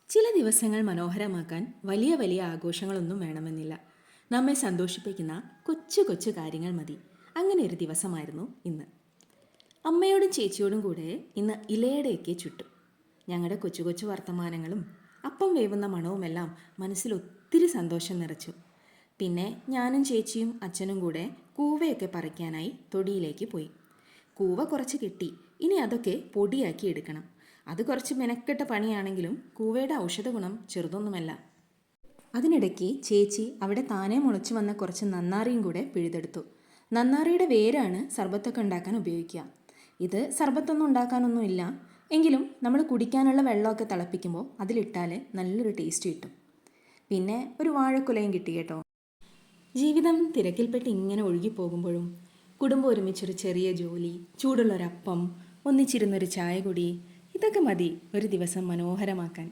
ചില ദിവസങ്ങൾ മനോഹരമാക്കാൻ വലിയ വലിയ ആഘോഷങ്ങളൊന്നും വേണമെന്നില്ല. നമ്മെ സന്തോഷിപ്പിക്കുന്ന കൊച്ചു കൊച്ചു കാര്യങ്ങൾ മതി. അങ്ങനെ ഒരു ദിവസമായിരുന്നു ഇന്ന്. അമ്മയോടും ചേച്ചിയോടും കൂടെ ഇന്ന് ഇലയടയൊക്കെ ചുട്ടു. ഞങ്ങളുടെ കൊച്ചു കൊച്ചു വർത്തമാനങ്ങളും അപ്പം വേവുന്ന മണവുമെല്ലാം മനസ്സിൽ ഒത്തിരി സന്തോഷം നിറച്ചു. പിന്നെ ഞാനും ചേച്ചിയും അച്ഛനും കൂടെ കൂവയൊക്കെ പറിക്കാനായി തൊടിയിലേക്ക് പോയി. കൂവ കുറച്ച് കിട്ടി. ഇനി അതൊക്കെ പൊടിയാക്കി എടുക്കണം. അത് കുറച്ച് മെനക്കെട്ട പണിയാണെങ്കിലും കൂവയുടെ ഔഷധ ഗുണം ചെറുതൊന്നുമല്ല. അതിനിടയ്ക്ക് ചേച്ചി അവിടെ താനേ മുളച്ചു വന്ന കുറച്ച് നന്നാറിയും കൂടെ പിഴുതെടുത്തു. നന്നാറിയുടെ വേരാണ് സർബത്തൊക്കെ ഉണ്ടാക്കാൻ ഉപയോഗിക്കുക. ഇത് സർബത്തൊന്നും ഉണ്ടാക്കാനൊന്നുമില്ല, എങ്കിലും നമ്മൾ കുടിക്കാനുള്ള വെള്ളമൊക്കെ തിളപ്പിക്കുമ്പോൾ അതിലിട്ടാൽ നല്ലൊരു ടേസ്റ്റ് കിട്ടും. പിന്നെ ഒരു വാഴക്കുലയും കിട്ടി കേട്ടോ. ജീവിതം തിരക്കിൽപ്പെട്ട് ഇങ്ങനെ ഒഴുകിപ്പോകുമ്പോഴും കുടുംബം ഒരുമിച്ചൊരു ചെറിയ ജോലി, ചൂടുള്ളൊരപ്പം, ഒന്നിച്ചിരുന്നൊരു ചായ കുടി, ഇതൊക്കെ മതി ഒരു ദിവസം മനോഹരമാക്കാൻ.